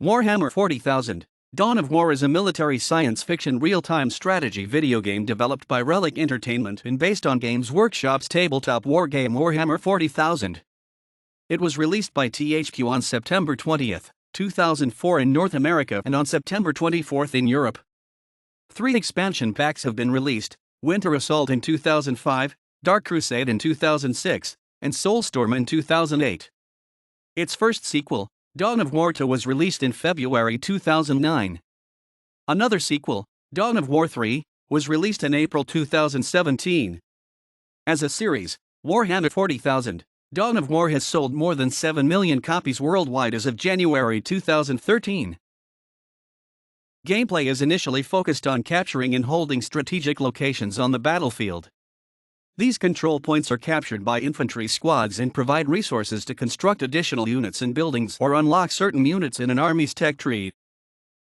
Warhammer 40,000 Dawn of War is a military science fiction real-time strategy video game developed by Relic Entertainment and based on Games Workshop's tabletop wargame Warhammer 40,000. It was released by THQ on September 20, 2004 in North America and on September 24 in Europe. 3 expansion packs have been released: Winter Assault in 2005, Dark Crusade in 2006, and Soulstorm in 2008. Its first sequel, Dawn of War 2, was released in February 2009. Another sequel, Dawn of War 3, was released in April 2017. As a series, Warhammer 40,000 Dawn of War has sold more than 7 million copies worldwide as of January 2013. Gameplay is initially focused on capturing and holding strategic locations on the battlefield. These control points are captured by infantry squads and provide resources to construct additional units and buildings or unlock certain units in an army's tech tree.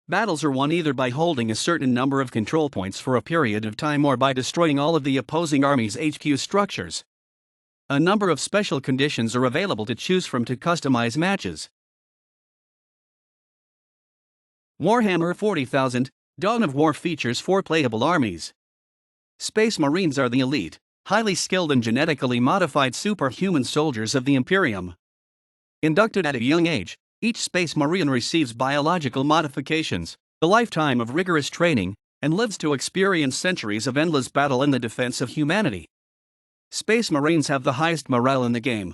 Battles are won either by holding a certain number of control points for a period of time or by destroying all of the opposing army's HQ structures. A number of special conditions are available to choose from to customize matches. Warhammer 40,000 Dawn of War features 4 playable armies. Space Marines are the elite, highly skilled and genetically modified superhuman soldiers of the Imperium. Inducted at a young age, each Space Marine receives biological modifications, a lifetime of rigorous training, and lives to experience centuries of endless battle in the defense of humanity. Space Marines have the highest morale in the game.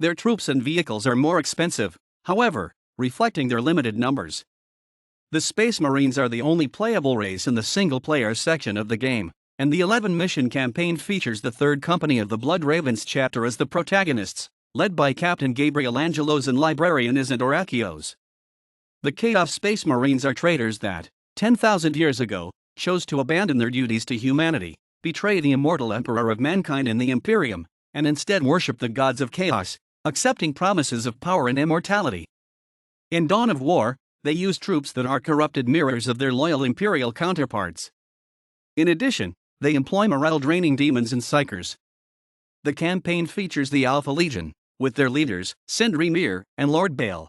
Their troops and vehicles are more expensive, however, reflecting their limited numbers. The Space Marines are the only playable race in the single-player section of the game, and the 11-mission campaign features the third company of the Blood Ravens chapter as the protagonists, led by Captain Gabriel Angelos and Librarian Isidore Akios. The Chaos Space Marines are traitors that, 10,000 years ago, chose to abandon their duties to humanity, betray the immortal emperor of mankind in the Imperium, and instead worship the gods of chaos, accepting promises of power and immortality. In Dawn of War, they use troops that are corrupted mirrors of their loyal Imperial counterparts. In addition, they employ morale-draining demons and psychers. The campaign features the Alpha Legion, with their leaders, Sindri Mir and Lord Bale.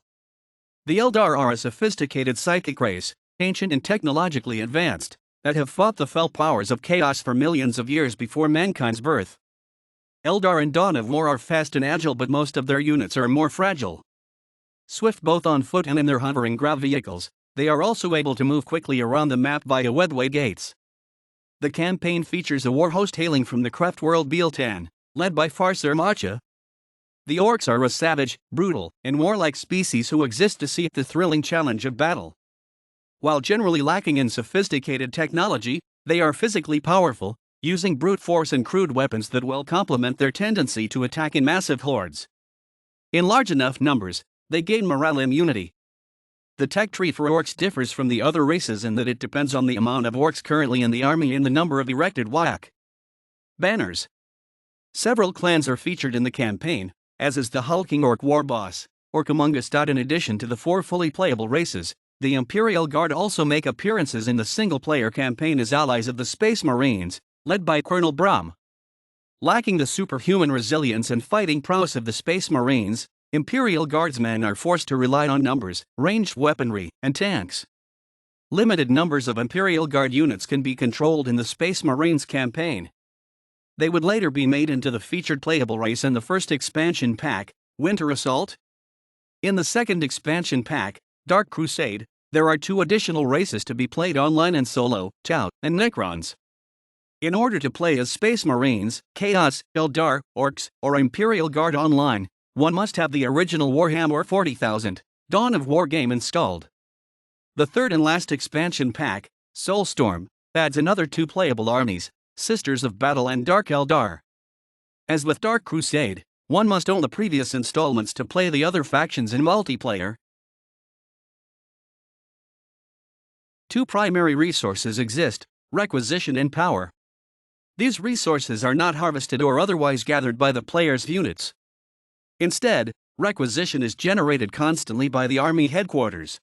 The Eldar are a sophisticated psychic race, ancient and technologically advanced, that have fought the fell powers of chaos for millions of years before mankind's birth. Eldar in Dawn of War are fast and agile, but most of their units are more fragile. Swift both on foot and in their hovering grav vehicles, they are also able to move quickly around the map via webway gates. The campaign features a war host hailing from the Kreft world Bieltan, led by Farser Marcha. The Orcs are a savage, brutal, and warlike species who exist to seek the thrilling challenge of battle. While generally lacking in sophisticated technology, they are physically powerful, using brute force and crude weapons that well complement their tendency to attack in massive hordes. In large enough numbers, they gain morale immunity. The tech tree for Orcs differs from the other races in that it depends on the amount of Orcs currently in the army and the number of erected WAC banners. Several clans are featured in the campaign, as is the hulking Orc war boss, Orcamungus. In addition to the 4 fully playable races, the Imperial Guard also make appearances in the single-player campaign as allies of the Space Marines, led by Colonel Brom. Lacking the superhuman resilience and fighting prowess of the Space Marines, Imperial Guardsmen are forced to rely on numbers, ranged weaponry, and tanks. Limited numbers of Imperial Guard units can be controlled in the Space Marines campaign. They would later be made into the featured playable race in the first expansion pack, Winter Assault. In the second expansion pack, Dark Crusade, there are 2 additional races to be played online and solo, Tau and Necrons. In order to play as Space Marines, Chaos, Eldar, Orcs, or Imperial Guard online, one must have the original Warhammer 40,000 Dawn of War game installed. The third and last expansion pack, Soulstorm, adds another 2 playable armies, Sisters of Battle and Dark Eldar. As with Dark Crusade, one must own the previous installments to play the other factions in multiplayer. 2 primary resources exist: requisition and power. These resources are not harvested or otherwise gathered by the player's units. Instead, requisition is generated constantly by the army headquarters.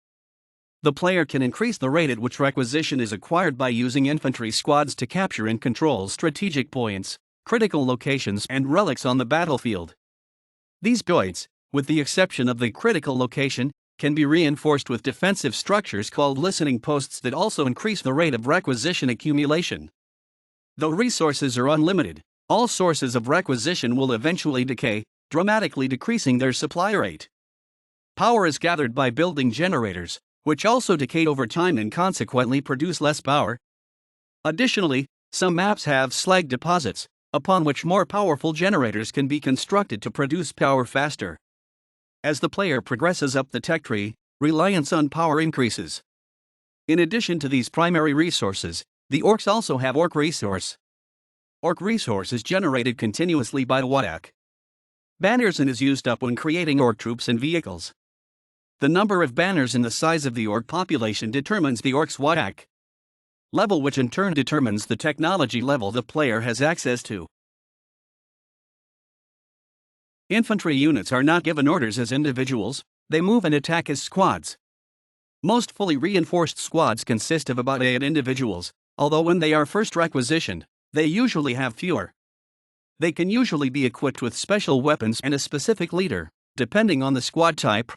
The player can increase the rate at which requisition is acquired by using infantry squads to capture and control strategic points, critical locations, and relics on the battlefield. These points, with the exception of the critical location, can be reinforced with defensive structures called listening posts that also increase the rate of requisition accumulation. Though resources are unlimited, all sources of requisition will eventually decay, dramatically decreasing their supply rate. Power is gathered by building generators, which also decay over time and consequently produce less power. Additionally, some maps have slag deposits, upon which more powerful generators can be constructed to produce power faster. As the player progresses up the tech tree, reliance on power increases. In addition to these primary resources, the orcs also have orc resource. Orc resource is generated continuously by Wadak banners and is used up when creating orc troops and vehicles. The number of banners and the size of the orc population determines the orc's Wadak level, which in turn determines the technology level the player has access to. Infantry units are not given orders as individuals, they move and attack as squads. Most fully reinforced squads consist of about 8 individuals, although when they are first requisitioned, they usually have fewer. They can usually be equipped with special weapons and a specific leader, depending on the squad type.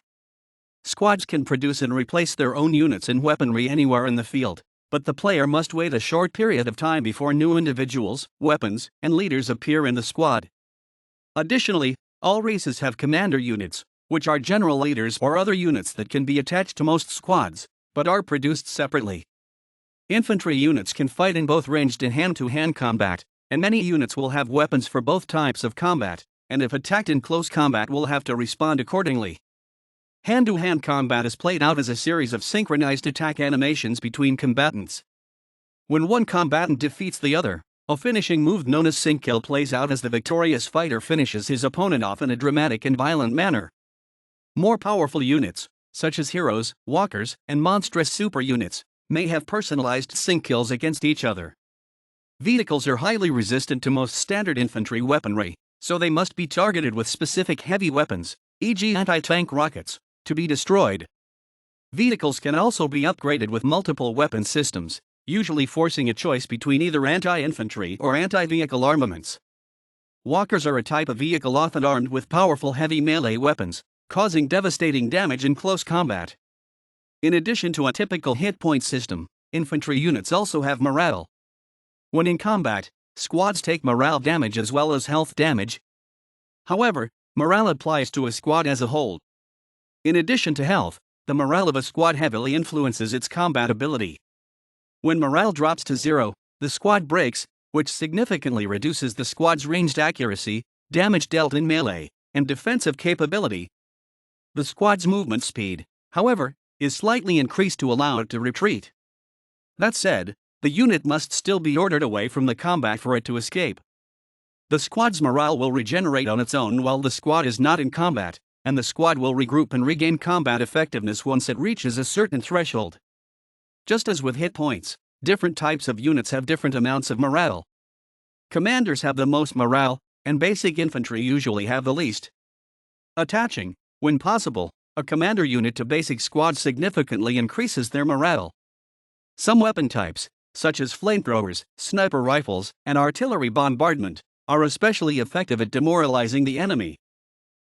Squads can produce and replace their own units and weaponry anywhere in the field, but the player must wait a short period of time before new individuals, weapons, and leaders appear in the squad. Additionally, all races have commander units, which are general leaders or other units that can be attached to most squads, but are produced separately. Infantry units can fight in both ranged and hand-to-hand combat, and many units will have weapons for both types of combat, and if attacked in close combat will have to respond accordingly. Hand-to-hand combat is played out as a series of synchronized attack animations between combatants. When one combatant defeats the other, a finishing move known as sync kill plays out as the victorious fighter finishes his opponent off in a dramatic and violent manner. More powerful units, such as heroes, walkers, and monstrous super units, may have personalized sync kills against each other. Vehicles are highly resistant to most standard infantry weaponry, so they must be targeted with specific heavy weapons, e.g. anti-tank rockets, to be destroyed. Vehicles can also be upgraded with multiple weapon systems, usually forcing a choice between either anti-infantry or anti-vehicle armaments. Walkers are a type of vehicle often armed with powerful heavy melee weapons, causing devastating damage in close combat. In addition to a typical hit point system, infantry units also have morale. When in combat, squads take morale damage as well as health damage. However, morale applies to a squad as a whole. In addition to health, the morale of a squad heavily influences its combat ability. When morale drops to 0, the squad breaks, which significantly reduces the squad's ranged accuracy, damage dealt in melee, and defensive capability. The squad's movement speed, however, is slightly increased to allow it to retreat. That said, the unit must still be ordered away from the combat for it to escape. The squad's morale will regenerate on its own while the squad is not in combat, and the squad will regroup and regain combat effectiveness once it reaches a certain threshold. Just as with hit points, different types of units have different amounts of morale. Commanders have the most morale, and basic infantry usually have the least. Attaching, when possible, a commander unit to basic squad significantly increases their morale. Some weapon types, such as flamethrowers, sniper rifles, and artillery bombardment, are especially effective at demoralizing the enemy.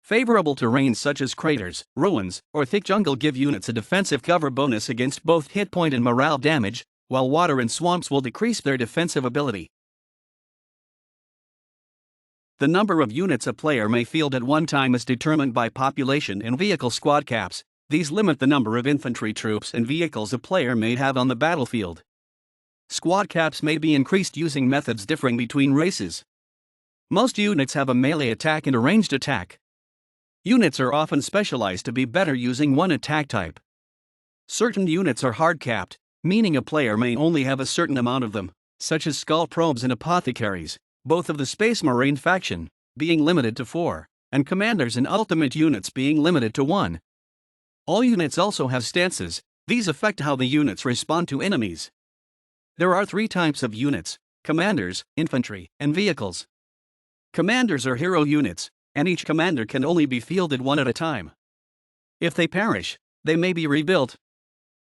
Favorable terrains such as craters, ruins, or thick jungle give units a defensive cover bonus against both hit point and morale damage, while water and swamps will decrease their defensive ability. The number of units a player may field at one time is determined by population and vehicle squad caps. These limit the number of infantry troops and vehicles a player may have on the battlefield. Squad caps may be increased using methods differing between races. Most units have a melee attack and a ranged attack. Units are often specialized to be better using one attack type. Certain units are hard-capped, meaning a player may only have a certain amount of them, such as skull probes and apothecaries, both of the Space Marine faction, being limited to 4, and commanders and ultimate units being limited to 1. All units also have stances. These affect how the units respond to enemies. There are 3 types of units: commanders, infantry, and vehicles. Commanders are hero units, and each commander can only be fielded one at a time. If they perish, they may be rebuilt.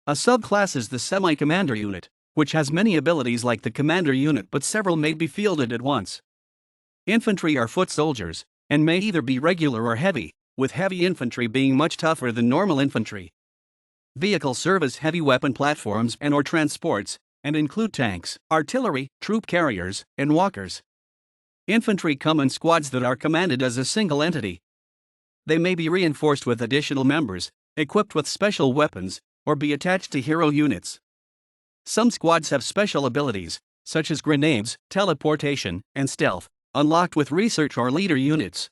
A subclass is the semi-commander unit, which has many abilities like the commander unit, but several may be fielded at once. Infantry are foot soldiers, and may either be regular or heavy. with heavy infantry being much tougher than normal infantry. Vehicles serve as heavy weapon platforms and/or transports, and include tanks, artillery, troop carriers, and walkers. Infantry come in squads that are commanded as a single entity. They may be reinforced with additional members, equipped with special weapons, or be attached to hero units. Some squads have special abilities, such as grenades, teleportation, and stealth, unlocked with research or leader units.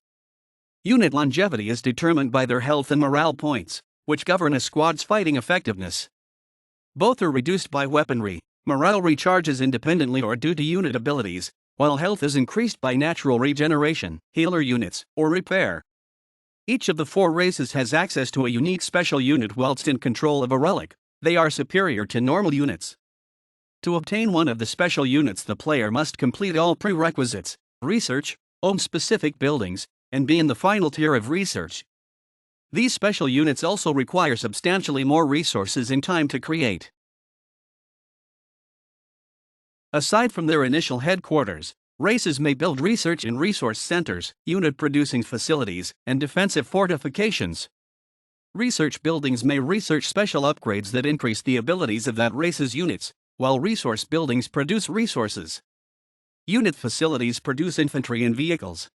Unit longevity is determined by their health and morale points, which govern a squad's fighting effectiveness. Both are reduced by weaponry. Morale recharges independently or due to unit abilities, while health is increased by natural regeneration, healer units, or repair. Each of the four races has access to a unique special unit whilst in control of a relic. They are superior to normal units. To obtain one of the special units, the player must complete all prerequisites, research, own specific buildings, and be in the final tier of research. These special units also require substantially more resources and time to create. Aside from their initial headquarters, races may build research and resource centers, unit-producing facilities, and defensive fortifications. Research buildings may research special upgrades that increase the abilities of that race's units, while resource buildings produce resources. Unit facilities produce infantry and vehicles.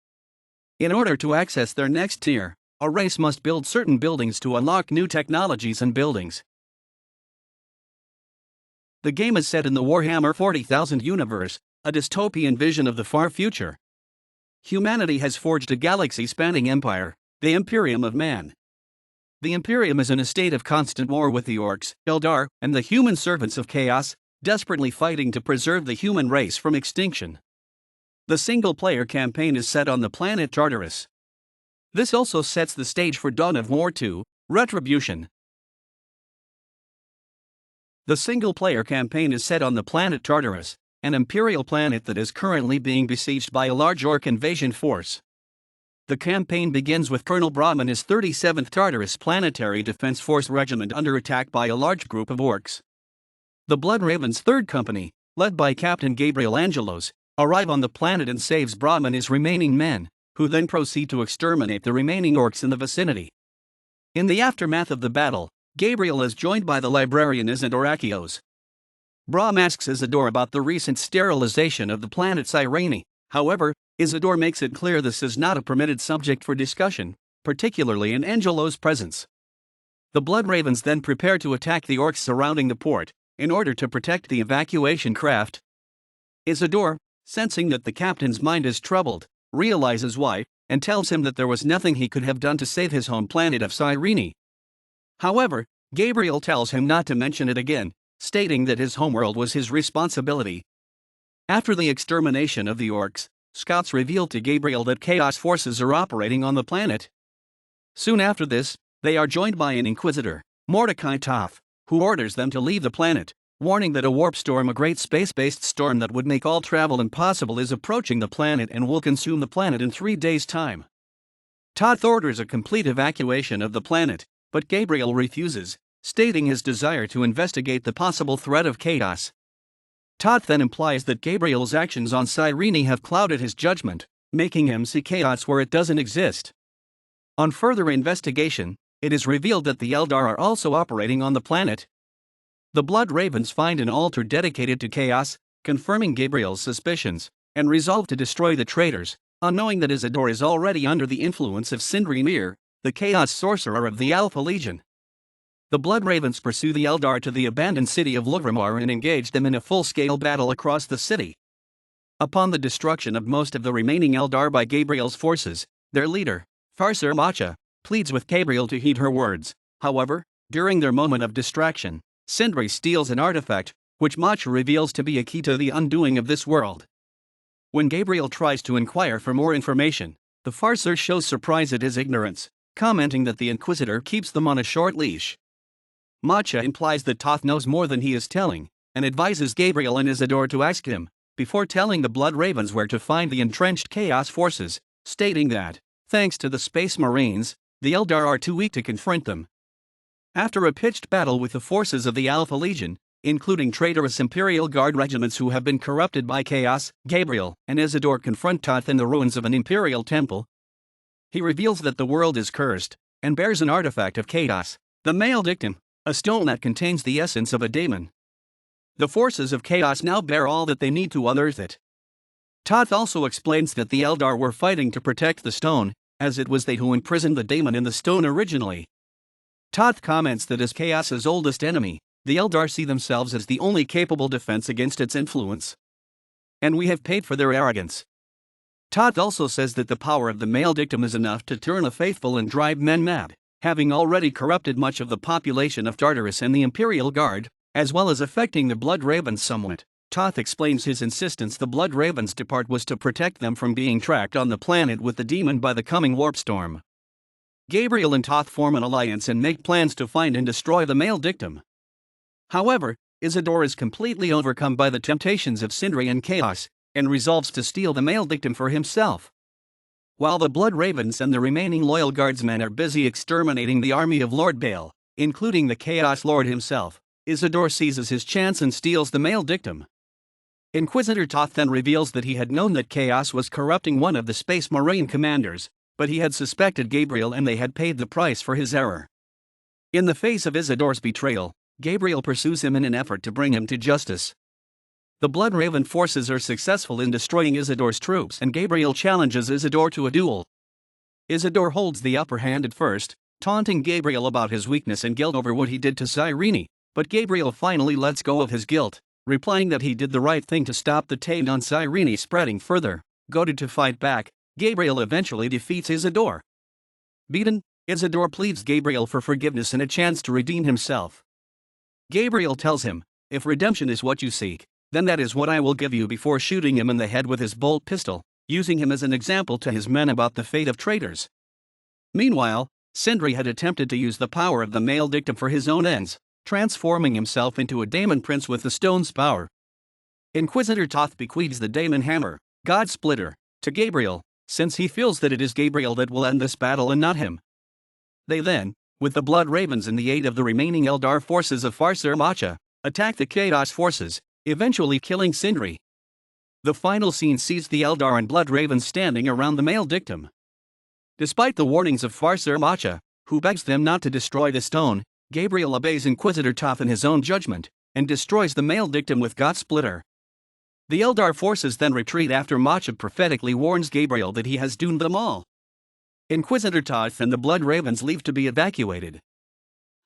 In order to access their next tier, a race must build certain buildings to unlock new technologies and buildings. The game is set in the Warhammer 40,000 universe, a dystopian vision of the far future. Humanity has forged a galaxy-spanning empire, the Imperium of Man. The Imperium is in a state of constant war with the Orcs, Eldar, and the human servants of Chaos, desperately fighting to preserve the human race from extinction. The single-player campaign is set on the planet Tartarus. This also sets the stage for Dawn of War 2, Retribution. The single-player campaign is set on the planet Tartarus, an imperial planet that is currently being besieged by a large orc invasion force. The campaign begins with Colonel Brahm and his 37th Tartarus Planetary Defense Force Regiment under attack by a large group of orcs. The Blood Ravens' 3rd Company, led by Captain Gabriel Angelos, arrive on the planet and saves Brahm and his remaining men, who then proceed to exterminate the remaining orcs in the vicinity. In the aftermath of the battle, Gabriel is joined by the librarian Isidore Akios. Brahm asks Isidore about the recent sterilization of the planet Cyrene. However, Isidore makes it clear this is not a permitted subject for discussion, particularly in Angelo's presence. The Blood Ravens then prepare to attack the orcs surrounding the port, in order to protect the evacuation craft. Isidore, sensing that the captain's mind is troubled, realizes why, and tells him that there was nothing he could have done to save his home planet of Cyrene. However, Gabriel tells him not to mention it again, stating that his homeworld was his responsibility. After the extermination of the orcs, scouts reveal to Gabriel that Chaos forces are operating on the planet. Soon after this, they are joined by an Inquisitor, Mordecai Toth, who orders them to leave the planet, warning that a warp storm, a great space-based storm that would make all travel impossible, is approaching the planet and will consume the planet in 3 days' time. Toth orders a complete evacuation of the planet, but Gabriel refuses, stating his desire to investigate the possible threat of chaos. Toth then implies that Gabriel's actions on Cyrene have clouded his judgment, making him see chaos where it doesn't exist. On further investigation, it is revealed that the Eldar are also operating on the planet. The Blood Ravens find an altar dedicated to chaos, confirming Gabriel's suspicions, and resolve to destroy the traitors, unknowing that Isidore is already under the influence of Sindri Mir, the Chaos Sorcerer of the Alpha Legion. The Blood Ravens pursue the Eldar to the abandoned city of Lugramar and engage them in a full-scale battle across the city. Upon the destruction of most of the remaining Eldar by Gabriel's forces, their leader, Farser Macha, pleads with Gabriel to heed her words. However, during their moment of distraction, Sindri steals an artifact, which Macha reveals to be a key to the undoing of this world. When Gabriel tries to inquire for more information, the Farser shows surprise at his ignorance, commenting that the Inquisitor keeps them on a short leash. Macha implies that Toth knows more than he is telling, and advises Gabriel and Isidore to ask him, before telling the Blood Ravens where to find the entrenched Chaos forces, stating that, thanks to the Space Marines, the Eldar are too weak to confront them. After a pitched battle with the forces of the Alpha Legion, including traitorous Imperial Guard regiments who have been corrupted by chaos, Gabriel and Isidore confront Toth in the ruins of an Imperial temple. He reveals that the world is cursed and bears an artifact of chaos, the Maledictum, a stone that contains the essence of a daemon. The forces of chaos now bear all that they need to unearth it. Toth also explains that the Eldar were fighting to protect the stone, as it was they who imprisoned the daemon in the stone originally. Toth comments that as chaos's oldest enemy, the Eldar see themselves as the only capable defense against its influence. And we have paid for their arrogance. Toth also says that the power of the Maledictum is enough to turn a faithful and drive men mad, having already corrupted much of the population of Tartarus and the Imperial Guard, as well as affecting the Blood Ravens somewhat. Toth explains his insistence the Blood Ravens depart was to protect them from being tracked on the planet with the demon by the coming warp storm. Gabriel and Toth form an alliance and make plans to find and destroy the Maledictum. However, Isidore is completely overcome by the temptations of Sindri and Chaos, and resolves to steal the Maledictum for himself. While the Blood Ravens and the remaining loyal guardsmen are busy exterminating the army of Lord Baal, including the Chaos Lord himself, Isidore seizes his chance and steals the Maledictum. Inquisitor Toth then reveals that he had known that Chaos was corrupting one of the Space Marine commanders, but he had suspected Gabriel and they had paid the price for his error. In the face of Isidore's betrayal, Gabriel pursues him in an effort to bring him to justice. The Blood Raven forces are successful in destroying Isidore's troops and Gabriel challenges Isidore to a duel. Isidore holds the upper hand at first, taunting Gabriel about his weakness and guilt over what he did to Cyrene, but Gabriel finally lets go of his guilt, replying that he did the right thing to stop the taint on Cyrene spreading further. Goaded to fight back, Gabriel eventually defeats Isidore. Beaten, Isidore pleads Gabriel for forgiveness and a chance to redeem himself. Gabriel tells him, "If redemption is what you seek, then that is what I will give you," before shooting him in the head with his bolt pistol, using him as an example to his men about the fate of traitors. Meanwhile, Sindri had attempted to use the power of the Maledictum for his own ends, transforming himself into a daemon prince with the stone's power. Inquisitor Toth bequeaths the daemon hammer, God Splitter, to Gabriel, since he feels that it is Gabriel that will end this battle and not him. They then, with the Blood Ravens and the aid of the remaining Eldar forces of Farsir Macha, attack the Chaos forces, eventually killing Sindri. The final scene sees the Eldar and Blood Ravens standing around the Maledictum. Despite the warnings of Farsir Macha, who begs them not to destroy the stone, Gabriel obeys Inquisitor Toth in his own judgment, and destroys the Maledictum with God Splitter. The Eldar forces then retreat after Macha prophetically warns Gabriel that he has doomed them all. Inquisitor Toth and the Blood Ravens leave to be evacuated.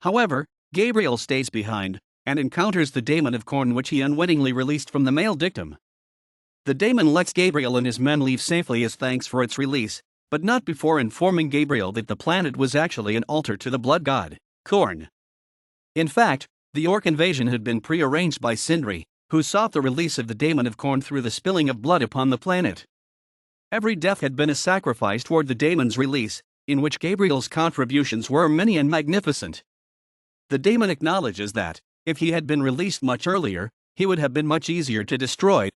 However, Gabriel stays behind, and encounters the Daemon of Khorne which he unwittingly released from the Maledictum. The Daemon lets Gabriel and his men leave safely as thanks for its release, but not before informing Gabriel that the planet was actually an altar to the blood god, Khorne. In fact, the Orc invasion had been pre-arranged by Sindri, who sought the release of the Daemon of Khorne through the spilling of blood upon the planet. Every death had been a sacrifice toward the Daemon's release, in which Gabriel's contributions were many and magnificent. The Daemon acknowledges that, if he had been released much earlier, he would have been much easier to destroy.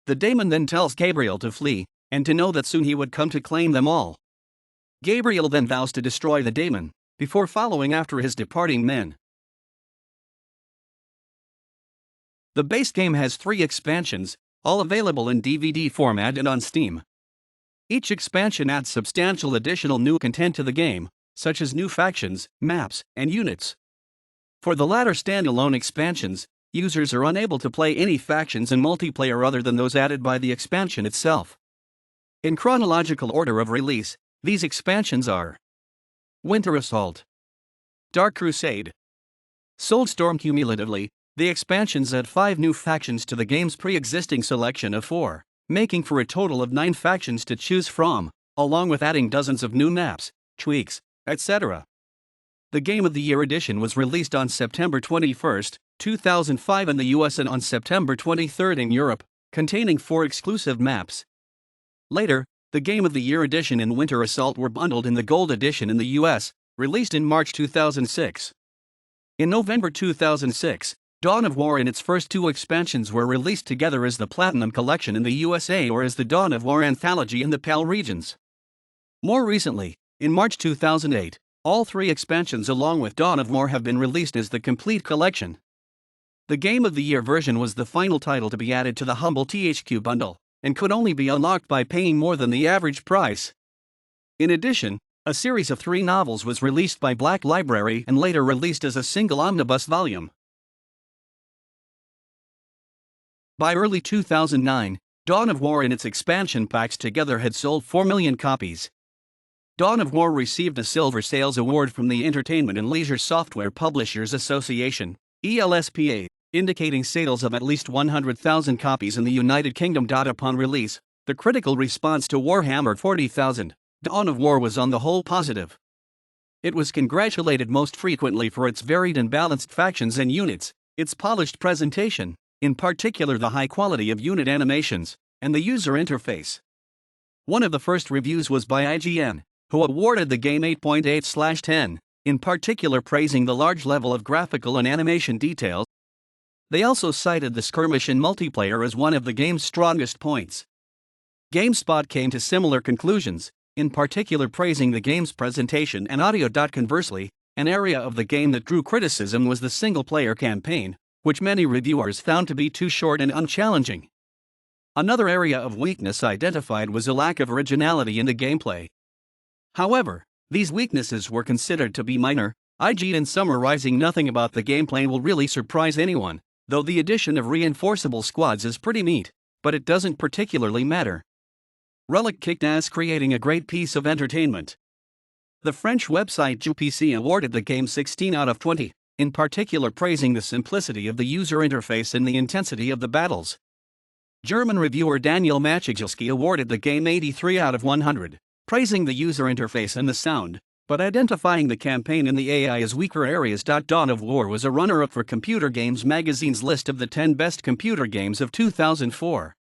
The Daemon then tells Gabriel to flee, and to know that soon he would come to claim them all. Gabriel then vows to destroy the Daemon, before following after his departing men. The base game has 3 expansions, all available in DVD format and on Steam. Each expansion adds substantial additional new content to the game, such as new factions, maps, and units. For the latter standalone expansions, users are unable to play any factions in multiplayer other than those added by the expansion itself. In chronological order of release, these expansions are Winter Assault, Dark Crusade, Soulstorm. Cumulatively, the expansions add 5 new factions to the game's pre-existing selection of 4, making for a total of 9 factions to choose from, along with adding dozens of new maps, tweaks, etc. The Game of the Year edition was released on September 21, 2005 in the US and on September 23 in Europe, containing 4 exclusive maps. Later, the Game of the Year edition and Winter Assault were bundled in the Gold edition in the US, released in March 2006. In November 2006, Dawn of War and its first 2 expansions were released together as the Platinum Collection in the USA or as the Dawn of War Anthology in the PAL regions. More recently, in March 2008, all 3 expansions along with Dawn of War have been released as the complete collection. The Game of the Year version was the final title to be added to the Humble THQ bundle, and could only be unlocked by paying more than the average price. In addition, a series of 3 novels was released by Black Library and later released as a single omnibus volume. By early 2009, Dawn of War and its expansion packs together had sold 4 million copies. Dawn of War received a Silver Sales Award from the Entertainment and Leisure Software Publishers Association, ELSPA, indicating sales of at least 100,000 copies in the United Kingdom. Upon release, the critical response to Warhammer 40,000, Dawn of War was on the whole positive. It was congratulated most frequently for its varied and balanced factions and units, its polished presentation, in particular the high quality of unit animations, and the user interface. One of the first reviews was by IGN, who awarded the game 8.8/10, in particular praising the large level of graphical and animation detail. They also cited the skirmish and multiplayer as one of the game's strongest points. GameSpot came to similar conclusions, in particular praising the game's presentation and audio. Conversely, an area of the game that drew criticism was the single-player campaign, which many reviewers found to be too short and unchallenging. Another area of weakness identified was a lack of originality in the gameplay. However, these weaknesses were considered to be minor. IGN summarizing nothing about the gameplay will really surprise anyone, though the addition of reinforceable squads is pretty neat, but it doesn't particularly matter. Relic kicked ass creating a great piece of entertainment. The French website JuPC awarded the game 16 out of 20, in particular praising the simplicity of the user interface and the intensity of the battles. German reviewer Daniel Maciejewski awarded the game 83 out of 100, praising the user interface and the sound, but identifying the campaign and the AI as weaker areas. Dawn of War was a runner-up for Computer Games magazine's list of the 10 best computer games of 2004.